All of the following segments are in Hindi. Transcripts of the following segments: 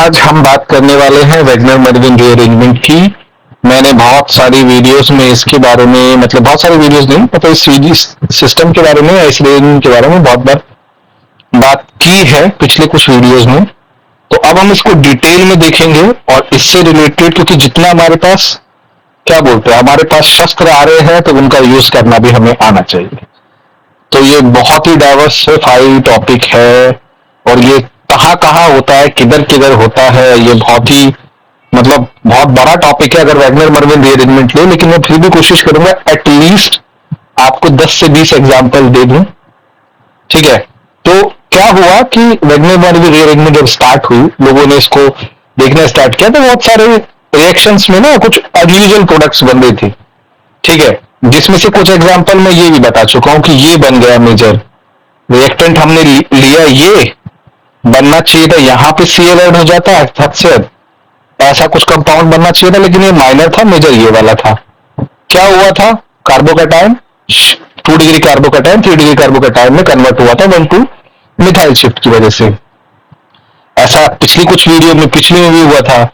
आज हम बात करने वाले हैं वैगनर मर्विन रीअरेंजमेंट की। मैंने बहुत सारी वीडियोस में इसके बारे में मतलब बहुत सारी वीडियोस नहीं मतलब इस सिस्टम के बारे में इस रीअरेंजमेंट के बारे में बहुत बार बात की है पिछले कुछ वीडियोस में। तो अब हम इसको डिटेल में देखेंगे और इससे रिलेटेड क्योंकि जितना हमारे पास क्या बोलते हैं हमारे पास शस्त्र आ रहे हैं तो उनका यूज करना भी हमें आना चाहिए। तो ये बहुत ही डाइवर्सिफाइड टॉपिक है और ये कहाँ कहाँ होता है किधर किधर होता है ये बहुत ही मतलब बहुत बड़ा टॉपिक है अगर वैगनर मर्विन रीअरेंजमेंट ले, लेकिन मैं फिर भी कोशिश करूंगा एटलीस्ट आपको 10 से 20 एग्जाम्पल दे दूं। ठीक है, तो क्या हुआ कि वैगनर मर्विन रीअरेंजमेंट जब स्टार्ट हुई लोगों ने इसको देखना स्टार्ट किया तो बहुत सारे रिएक्शंस में ना कुछ अनयूजुअल प्रोडक्ट्स बन रही थी। ठीक है, जिसमें से कुछ एग्जाम्पल मैं ये भी बता चुका हूं कि ये बन गया मेजर रिएक्टेंट हमने लिया, ये बनना चाहिए था यहां पे सीएल ऐड हो जाता है हद से हद ऐसा कुछ कंपाउंड बनना चाहिए था, लेकिन ये माइनर था, मेजर ये वाला था। क्या हुआ था, carbocation 2 degree carbocation 3 degree carbocation में कन्वर्ट हुआ था 1 टू मिथाइल शिफ्ट की वजह से। ऐसा पिछली कुछ वीडियो में पिछली में भी हुआ था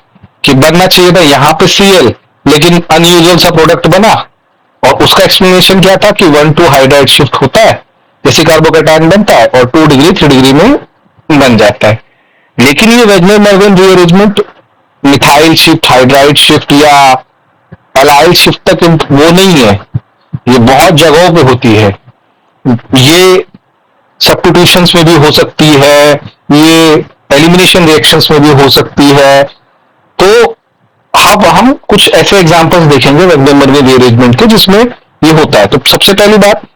कि बनना चाहिए था यहां पे सीएल लेकिन अनयूजुअल सा प्रोडक्ट बना और उसका एक्सप्लेनेशन क्या था कि 1 टू हाइड्राइड शिफ्ट होता है जैसे कार्बोकैटायन बनता है और 2 डिग्री 3 डिग्री में बन जाता है। लेकिन ये Wagner Mervyn rearrangement methyl shift hydride shift या एलाइल शिफ्ट तक वो नहीं है, ये बहुत जगहों पे होती है। ये सब्स्टिट्यूशंस में भी हो सकती है, ये एलिमिनेशन रिएक्शंस में भी हो सकती है। तो अब हम कुछ ऐसे एग्जांपल्स देखेंगे वैगनर मर्विन रीअरेंजमेंट के जिसमें ये होता है। तो सबसे पहली बात,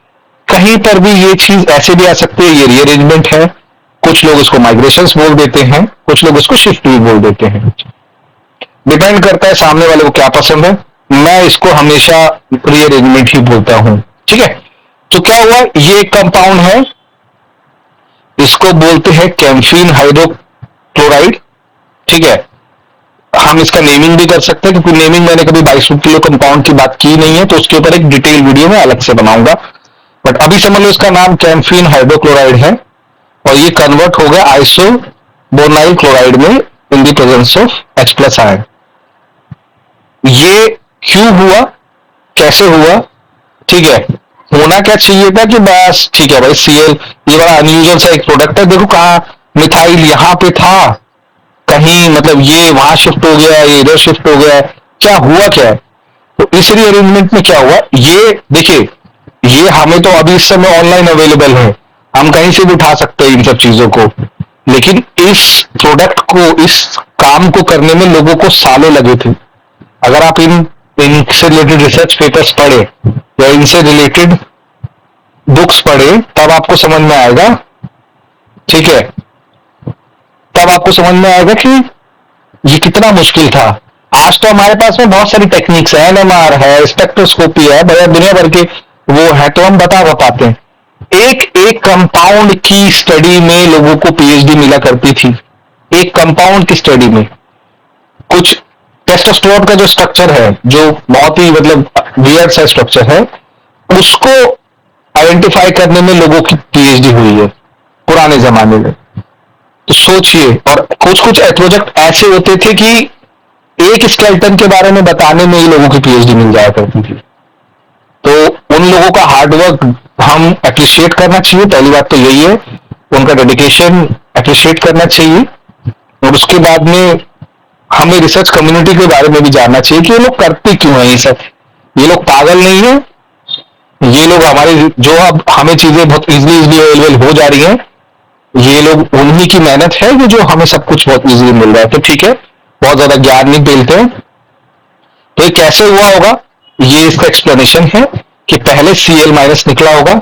कहीं पर भी ये चीज ऐसे भी आ सकती है, ये रीअरेंजमेंट है, कुछ लोग इसको माइग्रेशंस बोल देते हैं, कुछ लोग इसको शिफ्ट भी बोल देते हैं, डिपेंड करता है सामने वाले को क्या पसंद है। मैं इसको हमेशा रीअरेंजमेंट ही बोलता हूं। ठीक है, तो क्या हुआ, ये एक कंपाउंड है, इसको बोलते हैं कैम्फीन हाइड्रोक्लोराइड। ठीक है, हम इसका नेमिंग भी कर सकते हैं क्योंकि नेमिंग मैंने कभी बाइसुक्रिलो कंपाउंड की बात की नहीं है, तो उसके ऊपर एक डिटेल वीडियो में अलग से बनाऊंगा, बट अभी समझ लो इसका नाम कैम्फीन हाइड्रोक्लोराइड है और ये कन्वर्ट हो गया आइसोबोनाइल क्लोराइड में in the presence of H+ ion. ये क्यों हुआ, कैसे हुआ? ठीक है, होना क्या चाहिए था कि बस ठीक है भाई सीएल ये बड़ा अनयूजुअल सा एक प्रोडक्ट है, देखो कहा मिथाइल यहां पे था, कहीं मतलब ये वहां शिफ्ट हो गया, ये इधर शिफ्ट हो गया, क्या हुआ क्या है? तो इस रीअरेंजमेंट में क्या हुआ, ये देखिए ये हमें तो अभी इस समय ऑनलाइन अवेलेबल है, हम कहीं से भी उठा सकते हैं इन सब चीजों को, लेकिन इस प्रोडक्ट को इस काम को करने में लोगों को सालों लगे थे। अगर आप इनसे रिलेटेड रिसर्च पेपर्स पढ़े या इनसे रिलेटेड बुक्स पढ़े तब आपको समझ में आएगा। ठीक है, तब आपको समझ में आएगा कि ये कितना मुश्किल था। आज तो हमारे पास में बहुत सारी टेक्निक्स है, एनएमआर है, स्पेक्ट्रोस्कोपी है, बड़ा दुनिया भर के वो है, तो हम बता पाते हैं। एक एक कंपाउंड की स्टडी में लोगों को पीएचडी मिला करती थी, एक कंपाउंड की स्टडी में। कुछ टेस्टोस्टेरोन का जो स्ट्रक्चर है जो बहुत ही मतलब वियर्ड सा स्ट्रक्चर है, उसको आइडेंटिफाई करने में लोगों की पीएचडी हुई है पुराने जमाने में। तो सोचिए, और कुछ कुछ प्रोजेक्ट ऐसे होते थे कि एक स्केलेटन के बारे में बताने में ही लोगों की पीएचडी मिल जाया करती थी। तो उन लोगों का हार्डवर्क हम अप्रिशिएट करना चाहिए, पहली बात तो यही है, उनका डेडिकेशन अप्रिशिएट करना चाहिए। और उसके बाद में हमें रिसर्च कम्युनिटी के बारे में भी जानना चाहिए कि ये लोग करते क्यों है ये सब। ये लोग पागल नहीं है, ये लोग हमारे जो अब हमें चीजें बहुत इजीली अवेलेबल हो जा रही हैं, ये लोग उन्हीं की मेहनत है कि जो हमें सब कुछ बहुत इजीली मिल रहा है। तो ठीक है, बहुत ज्यादा ज्ञान नहीं पेलते हैं। तो ये कैसे हुआ होगा, ये इसका एक्सप्लेनेशन है कि पहले Cl- निकला होगा,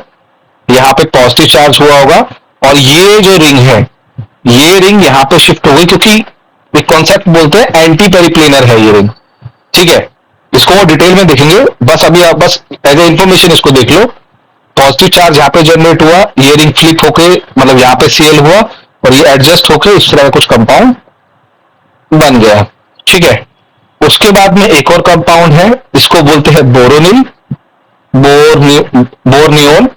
यहाँ पे पॉजिटिव चार्ज हुआ होगा और ये जो रिंग है ये रिंग यहाँ पे शिफ्ट हो गई, क्योंकि एक कॉन्सेप्ट बोलते हैं एंटी पेरिप्लेनर है ये रिंग। ठीक है, इसको वो डिटेल में देखेंगे, बस अभी आप बस एज ए इंफॉर्मेशन इसको देख लो। पॉजिटिव चार्ज यहाँ पे जनरेट हुआ, ये रिंग फ्लिप होके मतलब यहाँ पे Cl हुआ और ये एडजस्ट होके इस तरह का कुछ कंपाउंड बन गया। ठीक है, उसके बाद में एक और कंपाउंड है, इसको बोलते हैं बोरोनिल, बोर्नियोल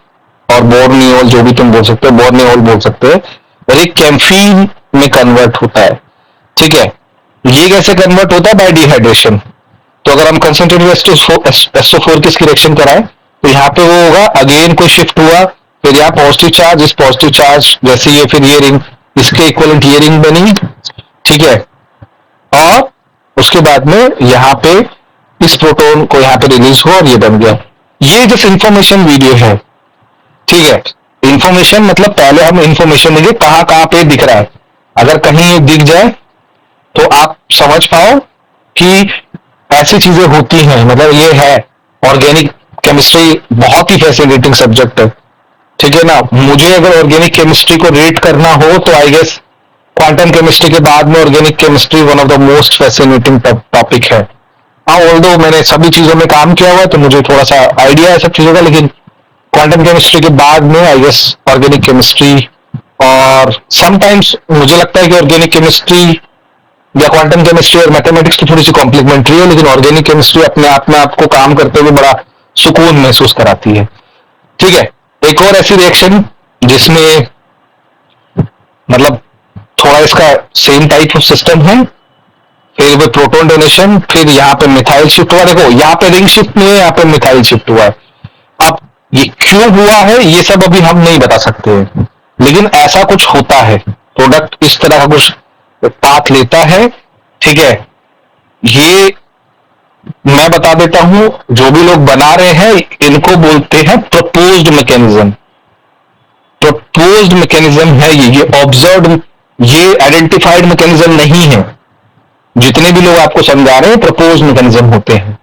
और बोर्नियोल जो भी तुम बोल सकते हो, बोर्नियोल बोल सकते हो, और एक कैम्फीन में कन्वर्ट होता है। ठीक है, ये कैसे कन्वर्ट होता है? Bye dehydration. तो अगर हम कंसंट्रेटेड एस्टो 4 की इसकी रिएक्शन कराएं तो यहाँ पे वो होगा, अगेन कोई शिफ्ट हुआ, फिर यहाँ पॉजिटिव चार्ज, इस पॉजिटिव चार्ज जैसे ये, फिर ये रिंग, इसके इक्वलेंट ये रिंग बनी, ठीक है, और उसके बाद में यहाँ पे इस प्रोटॉन को यहाँ पे रिलीज हुआ और ये बन गया। ये जस्ट इंफॉर्मेशन वीडियो है, ठीक है। इंफॉर्मेशन मतलब पहले हम इंफॉर्मेशन देंगे कहाँ कहाँ पे दिख रहा है, अगर कहीं ये दिख जाए तो आप समझ पाओ कि ऐसी चीजें होती हैं, मतलब ये है। ऑर्गेनिक केमिस्ट्री बहुत ही फैसिनेटिंग सब्जेक्ट है, ठीक है ना। मुझे अगर ऑर्गेनिक केमिस्ट्री को रेट करना हो तो आई गेस क्वांटम केमिस्ट्री के बाद में organic chemistry one of the most fascinating topic है। हाँ, ऑल्दो मैंने सभी चीजों में काम किया हुआ है तो मुझे थोड़ा सा आइडिया है सब चीजों का, लेकिन क्वांटम केमिस्ट्री के बाद में आई गेस ऑर्गेनिक केमिस्ट्री, और समटाइम्स मुझे लगता है कि ऑर्गेनिक केमिस्ट्री या क्वांटम केमिस्ट्री और मैथमेटिक्स की थोड़ी सी कॉम्प्लीमेंट्री है, लेकिन ऑर्गेनिक केमिस्ट्री अपने आप में आपको काम करते हुए बड़ा सुकून महसूस कराती है, ठीक है। एक और ऐसी रिएक्शन जिसमें मतलब थोड़ा इसका सेम टाइप ऑफ सिस्टम है, फिर वो प्रोटॉन डोनेशन, फिर यहाँ पे मिथाइल शिफ्ट हुआ। देखो यहाँ पे रिंग शिफ्ट नहीं है, यहाँ पे मिथाइल शिफ्ट हुआ है। अब ये क्यों हुआ है ये सब अभी हम नहीं बता सकते हैं, लेकिन ऐसा कुछ होता है, प्रोडक्ट इस तरह का कुछ पाथ लेता है, ठीक है। ये मैं बता देता हूं, जो भी लोग बना रहे हैं इनको बोलते हैं प्रपोज्ड मैकेनिज्म। प्रपोज्ड मैकेनिज्म है ये ऑब्जर्व्ड, ये आइडेंटिफाइड मैकेनिज्म नहीं है। जितने भी लोग आपको समझा रहे हैं प्रपोज मैकेनिज्म होते हैं।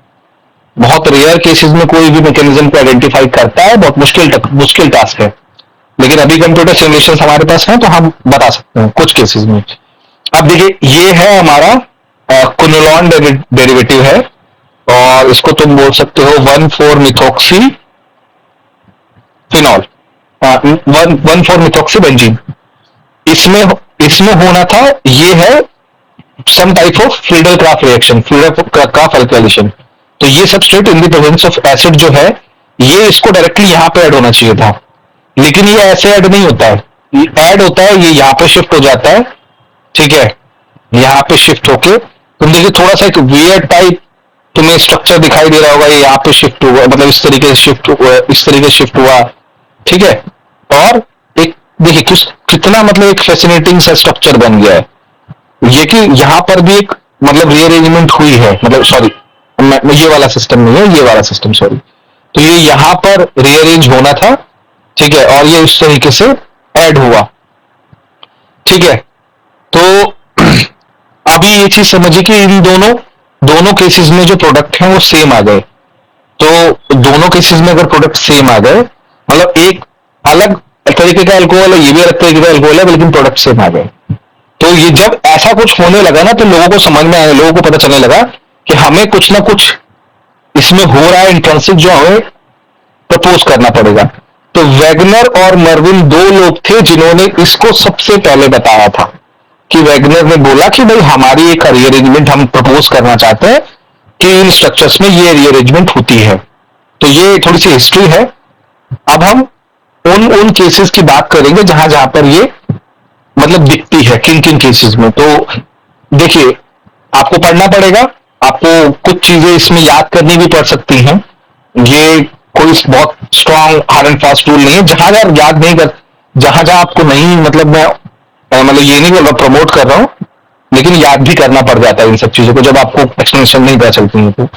बहुत रेयर केसेस में कोई भी मैकेनिज्म को आइडेंटिफाई करता है, बहुत मुश्किल टास्क है, लेकिन अभी कंप्यूटर सिमुलेशन हमारे पास है तो हम बता सकते हैं कुछ केसेस में। अब देखिए ये है हमारा कुनोलॉन डेरिवेटिव है, और इसको तुम बोल सकते हो 1,4 मिथॉक्सी फिनॉल, 1,4 मिथॉक्सी बेंजीन। इसमें इसमें होना था, ये है some type of Friedel craft reaction, Friedel craft alkylation. तो ये substrate in the presence of acid जो है, ये इसको डायरेक्टली यहां पे ऐड होना चाहिए था, लेकिन ये ऐसे ऐड नहीं होता है, ये ऐड होता है, ये यहां पे शिफ्ट हो जाता है, ठीक है। यहां पे शिफ्ट होके तुम देखिए थोड़ा सा एक वियर्ड टाइप तुम्हें स्ट्रक्चर दिखाई दे रहा होगा, ये यहाँ पे शिफ्ट हुआ, मतलब इस तरीके से शिफ्ट हुआ, इस तरीके से शिफ्ट हुआ, ठीक है। और एक देखिए कितना मतलब एक फैसिनेटिंग सा स्ट्रक्चर बन गया है ये, कि यहां पर भी एक मतलब रीअरेंजमेंट हुई है, मतलब सॉरी ये वाला सिस्टम नहीं है, ये वाला सिस्टम सॉरी। तो ये यहां पर रीअरेंज होना था, ठीक है, और ये इस तरीके से ऐड हुआ, ठीक है। तो अभी ये चीज समझिए कि इन दोनों केसेस में जो प्रोडक्ट हैं वो सेम आ गए। तो दोनों केसेस में अगर प्रोडक्ट सेम आ गए, मतलब एक अलग तरीके का अल्कोहल है, ये भी अलग तरीके का अल्कोहल है, लेकिन प्रोडक्ट सेम आ गए। तो ये जब ऐसा कुछ होने लगा ना, तो लोगों को समझ में आया, लोगों को पता चलने लगा कि हमें कुछ ना कुछ इसमें हो रहा है इंट्रिंसिक, जो हमें प्रपोज करना पड़ेगा। तो वैगनर और मर्विन दो लोग थे जिन्होंने इसको सबसे पहले बताया था, कि वैगनर ने बोला कि भाई हमारी एक रीअरेंजमेंट हम प्रपोज करना चाहते हैं कि इन स्ट्रक्चर्स में ये रीअरेंजमेंट होती है। तो ये थोड़ी सी हिस्ट्री है। अब हम उन केसेस की बात करेंगे जहां जहां पर ये मतलब दिखती है, किन किन केसेस में। तो देखिए आपको पढ़ना पड़ेगा, आपको कुछ चीजें इसमें याद करनी भी पड़ सकती हैं, ये कोई बहुत strong hard and fast rule नहीं है। जहां जहां याद नहीं कर, जहां जहां आपको नहीं, मतलब मैं मतलब ये नहीं बोल रहा, प्रमोट कर रहा हूं, लेकिन याद भी करना पड़ जाता है इन सब चीजों को जब आपको एक्सप्लेनेशन नहीं पता चलती है तो।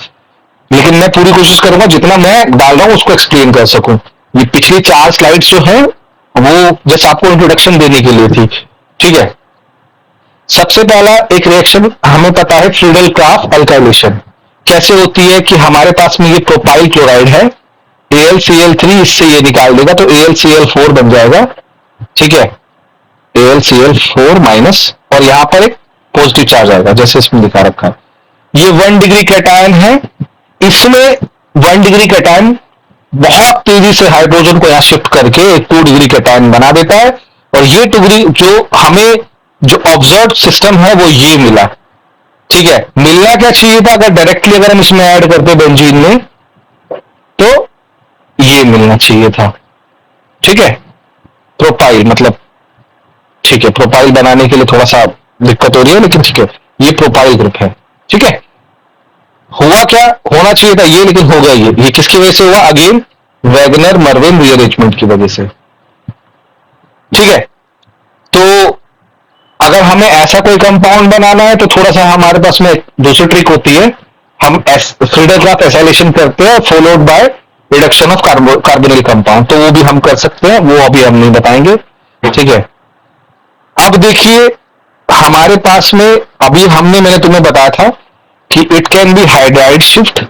लेकिन मैं पूरी कोशिश करूंगा जितना मैं डाल रहा हूं उसको एक्सप्लेन कर सकूं। ये पिछली 4 स्लाइड्स जो है वो जस्ट आपको इंट्रोडक्शन देने के लिए थी, ठीक है। सबसे पहला एक रिएक्शन हमें पता है, फ्रीडल क्राफ्ट अल्काइलेशन कैसे होती है, कि हमारे पास में ये प्रोपाइल क्लोराइड है, AlCl3 इससे ये निकाल देगा तो AlCl4 बन जाएगा, ठीक है, AlCl4 माइनस, और यहां पर एक पॉजिटिव चार्ज आएगा जैसे इसमें दिखा रखा है। ये 1 डिग्री कैटायन है, इसमें 1 डिग्री कैटायन बहुत तेजी से हाइड्रोजन को यहां शिफ्ट करके एक 2 डिग्री कैटायन बना देता है, और ये 2 डिग्री जो हमें जो ऑब्जर्व सिस्टम है वो ये मिला, ठीक है। मिलना क्या चाहिए था, अगर डायरेक्टली अगर हम इसमें ऐड करते बेंजीन में तो ये मिलना चाहिए था, ठीक है। प्रोपाइल मतलब, ठीक है, प्रोपाइल बनाने के लिए थोड़ा सा दिक्कत हो रही है, लेकिन ठीक है, ये प्रोपाइल ग्रुप है। ठीक है, हुआ क्या होना चाहिए था ये, लेकिन हो गया ये किसकी वजह से हुआ? अगेन वैगनर मर्विन रीअरेंजमेंट की वजह से। ठीक है, तो अगर हमें ऐसा कोई कंपाउंड बनाना है तो थोड़ा सा हमारे पास में दूसरी ट्रिक होती है, हम फ्रीडल क्राफ्ट एसाइलेशन करते हैं followed by reduction of carbonyl compound, तो वो भी हम कर सकते हैं, वो अभी हम नहीं बताएंगे। ठीक है, अब देखिए हमारे पास में अभी मैंने तुम्हें बताया था कि it can be hydride shift,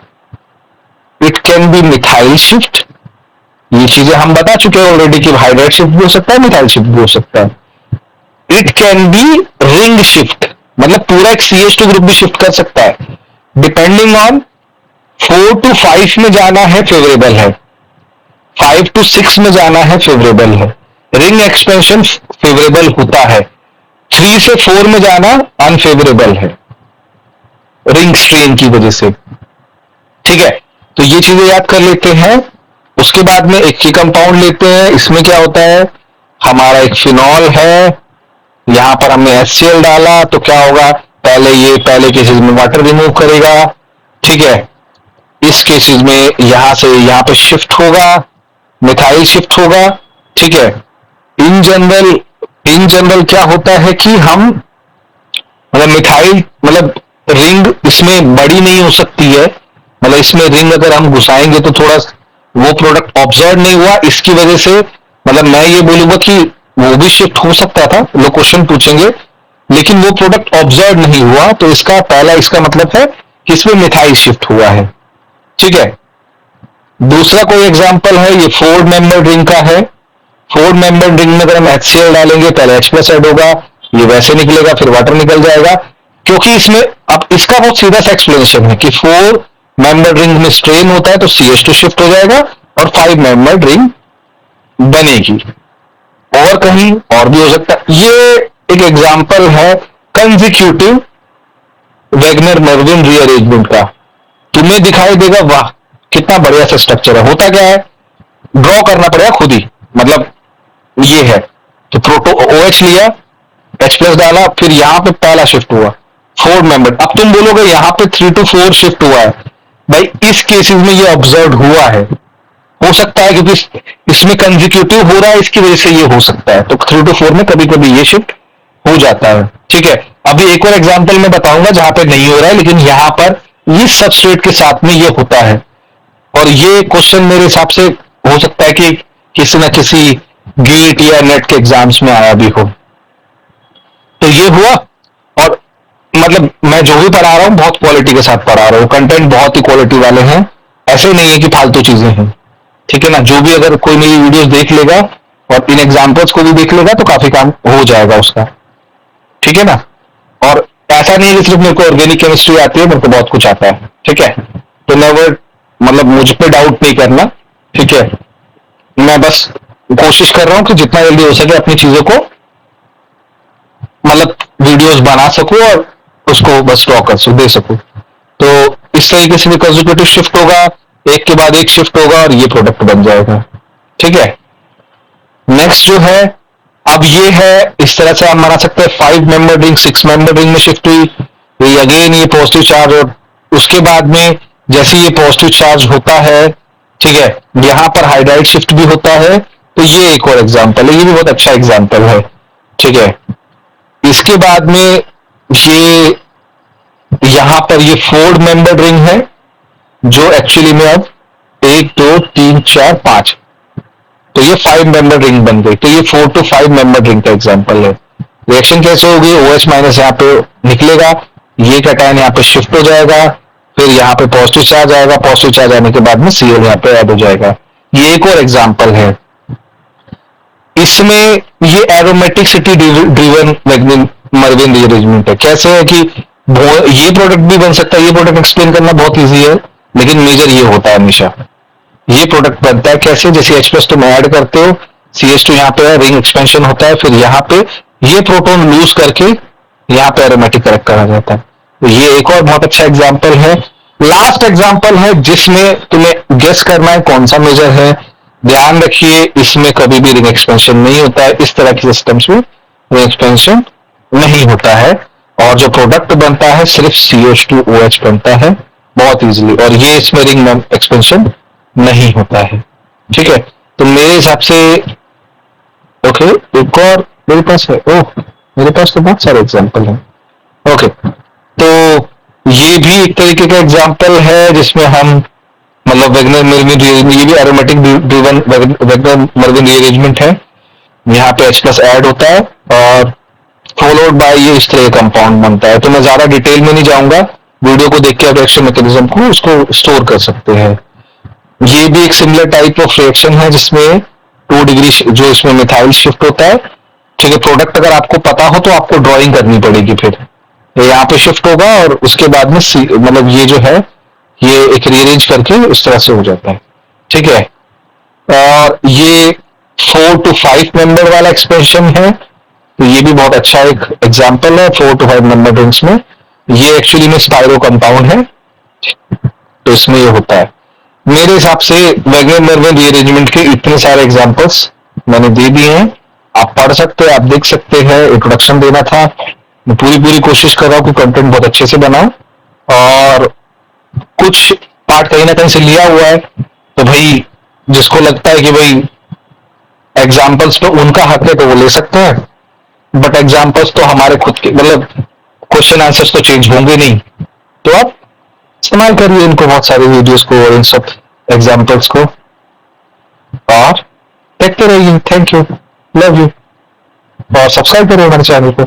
it can be methyl shift, ये चीजें हम बता चुके हैं ऑलरेडी कि हाइड्राइड शिफ्ट भी हो सकता है, मिथाइल शिफ्ट भी हो सकता है। It can be ring shift, मतलब पूरा एक CH2 ग्रुप भी शिफ्ट कर सकता है, डिपेंडिंग ऑन 4 to 5 में जाना है फेवरेबल है, 5 to 6 में जाना है फेवरेबल है, रिंग एक्सपेंशन फेवरेबल होता है, 3 से 4 में जाना अनफेवरेबल है रिंग स्ट्रेन की वजह से। ठीक है, तो ये चीजें याद कर लेते हैं। उसके बाद में एक ही कंपाउंड लेते हैं, इसमें क्या होता है, हमारा एक फिनॉल है, यहां पर हमने HCl डाला तो क्या होगा, पहले केसेस में वाटर रिमूव करेगा। ठीक है, इस केसेस में यहां से यहां पे शिफ्ट होगा, मिथाइल शिफ्ट होगा। ठीक है, इन जनरल क्या होता है कि हम मतलब मिथाइल मतलब रिंग इसमें बड़ी नहीं हो सकती है, मतलब इसमें रिंग अगर हम घुसाएंगे तो थोड़ा वो प्रोडक्ट ऑब्जर्व नहीं हुआ, इसकी वजह से मतलब मैं ये बोलूंगा कि वो भी शिफ्ट हो सकता था, लोग क्वेश्चन पूछेंगे, लेकिन वो प्रोडक्ट ऑब्जर्व नहीं हुआ, तो इसका मतलब है कि इसमें मिथाइल शिफ्ट हुआ है। ठीक है, दूसरा कोई एग्जांपल है, ये 4 मेंबर रिंग का है। 4 मेंबर रिंग में अगर हम HCl डालेंगे, पहले H+ ऐड होगा, ये वैसे निकलेगा, फिर वाटर निकल जाएगा, क्योंकि इसमें अब इसका बहुत सीधा सा एक्सप्लेनेशन है कि 4 मेंबर रिंग में स्ट्रेन होता है तो CH2 शिफ्ट हो जाएगा और 5 मेंबर रिंग बनेगी। और कहीं और भी हो सकता है, ये एक एग्जांपल है कंसेक्यूटिव वैगनर मर्विन रीअरेंजमेंट का, तुम्हें दिखाई देगा वाह कितना बढ़िया सा स्ट्रक्चर है। होता क्या है, ड्रॉ करना पड़ेगा खुद ही, मतलब ये है तो प्रोटो OH लिया, H+ डाला, फिर यहां पे पहला शिफ्ट हुआ 4 मेंबर। अब तुम बोलोगे यहां पे 3 to 4 शिफ्ट हुआ है, भाई इस केसेस में ये ऑब्जर्व हुआ है, हो सकता है क्योंकि इसमें कंसेक्यूटिव हो रहा है, इसकी वजह से ये हो सकता है, तो 3 to 4 में कभी कभी ये शिफ्ट हो जाता है। ठीक है, अभी एक और एग्जांपल मैं बताऊंगा जहां पे नहीं हो रहा है, लेकिन यहां पर इस सबस्ट्रेट के साथ में ये होता है, और ये क्वेश्चन मेरे हिसाब से हो सकता है कि किसी न किसी गेट या नेट के एग्जाम्स में आया भी हो। तो ये हुआ, और मतलब मैं जो भी पढ़ा रहा हूं बहुत क्वालिटी के साथ पढ़ा रहा हूं, कंटेंट बहुत ही क्वालिटी वाले हैं, ऐसे नहीं है कि फालतू चीजें हैं। ठीक है ना, जो भी अगर कोई मेरी वीडियोस देख लेगा और इन एग्जाम्पल्स को भी देख लेगा तो काफी काम हो जाएगा उसका। ठीक है ना, और ऐसा नहीं है कि सिर्फ मेरे को ऑर्गेनिक केमिस्ट्री आती है, मेरे को बहुत कुछ आता है। ठीक है, तो नेवर मतलब मुझ पे डाउट नहीं करना। ठीक है, मैं बस कोशिश कर रहा हूं कि जितना जल्दी हो सके अपनी चीजों को मतलब वीडियोस बना सकूं और उसको बस ड्रॉ कर दे सकूं। तो इस तरीके से भी कंसेक्यूटिव शिफ्ट होगा, एक के बाद एक शिफ्ट होगा और ये प्रोडक्ट बन जाएगा। ठीक है, नेक्स्ट जो है, अब ये है इस तरह से आप बना सकते हैं 5 मेंबर रिंग 6 मेंबर रिंग में शिफ्ट हुई, ये अगेन ये पॉजिटिव चार्ज, और उसके बाद में जैसे ये पॉजिटिव चार्ज होता है, ठीक है, यहां पर हाइड्राइड शिफ्ट भी होता है, तो ये एक और एग्जांपल है, ये भी बहुत अच्छा एग्जांपल है। ठीक है, इसके बाद में ये यहां पर ये 4 मेंबर रिंग है, जो एक्चुअली में अब 1 2 3 4 5, तो ये 5 मेंबर रिंग बन गई, तो ये 4 to 5 मेंबर रिंग का एग्जांपल है। रिएक्शन कैसे होगी, OH माइनस यहाँ पे निकलेगा, ये कैटायन यहाँ पे शिफ्ट हो जाएगा, फिर यहाँ पे पॉजिटिव चार्ज आएगा, पॉजिटिव चार्ज आने के बाद में Cl यहाँ पे ऐड हो जाएगा। ये एक और एग्जांपल है। इसमें ये aromaticity driven Wagner Mervyn rearrangement है। कैसे है कि ये प्रोडक्ट भी बन सकता है, ये प्रोडक्ट एक्सप्लेन करना बहुत ईजी है, लेकिन मेजर ये होता है हमेशा, ये प्रोडक्ट बनता है कैसे, जैसे H+ तुम ऐड करते हो, CH2 यहाँ पे रिंग एक्सपेंशन होता है, फिर यहाँ पे ये प्रोटॉन लूज करके यहाँ पे एरोमेटिक करेक्ट करा जाता है। तो ये एक और बहुत अच्छा एग्जांपल है। लास्ट एग्जांपल है जिसमें तुम्हें गेस करना है कौन सा मेजर है। ध्यान रखिए इसमें कभी भी रिंग एक्सपेंशन नहीं होता है, इस तरह के सिस्टम्स में रिंग एक्सपेंशन नहीं होता है, और जो प्रोडक्ट बनता है सिर्फ CH2OH बनता है बहुत इजीली, और ये इसमें रिंग एक्सपेंशन नहीं होता है। ठीक है, तो मेरे हिसाब से ओके, एक और मेरे पास है। ओह, मेरे पास तो बहुत सारे एग्जाम्पल हैं। ओके, तो ये भी एक तरीके का एग्जाम्पल है जिसमें हम मतलब वेगनर मर्विन, ये भी aromatic driven Wagner Meerwein rearrangement है। यहाँ पे H+ ऐड होता है और फॉलोड बाय ये इस तरह कंपाउंड बनता है। तो मैं ज्यादा डिटेल में नहीं जाऊंगा, वीडियो को देख के आप रिएक्शन मैकेनिज्म को उसको स्टोर कर सकते हैं। ये भी एक सिमिलर टाइप ऑफ रिएक्शन है जिसमें 2 डिग्री जो इसमें मिथाइल शिफ्ट होता है। ठीक है, प्रोडक्ट अगर आपको पता हो तो आपको ड्राइंग करनी पड़ेगी, फिर यहाँ पे शिफ्ट होगा और उसके बाद में मतलब ये जो है ये एक रीअरेंज करके उस तरह से हो जाता है। ठीक है, और ये 4 to 5 मेंबर वाला एक्सप्रेशन है, तो ये भी बहुत अच्छा एक एग्जाम्पल है 4 to 5 मेंबर रिंग्स में। ये एक्चुअली में स्पाइरो कंपाउंड है, तो इसमें ये होता है। मेरे हिसाब से वेगनर मर्विन रीअरेंजमेंट के इतने सारे एग्जांपल्स मैंने दे दिए हैं, आप पढ़ सकते हैं, आप देख सकते हैं। इंट्रोडक्शन देना था, मैं पूरी कोशिश कर रहा हूँ कि कंटेंट बहुत अच्छे से बनाऊं, और कुछ पार्ट कहीं ना कहीं से लिया हुआ है, तो भाई जिसको लगता है कि भाई एग्जाम्पल्स पे उनका हक है तो वो ले सकते हैं, बट एग्जाम्पल्स तो हमारे खुद के मतलब क्वेश्चन आंसर्स तो चेंज होंगे नहीं, तो आप इस्तेमाल करिए इनको, बहुत सारे वीडियोस को और इन सब एग्जाम्पल्स को, और देखते रहिए। थैंक यू, लव यू, और सब्सक्राइब करिए हमारे चैनल को।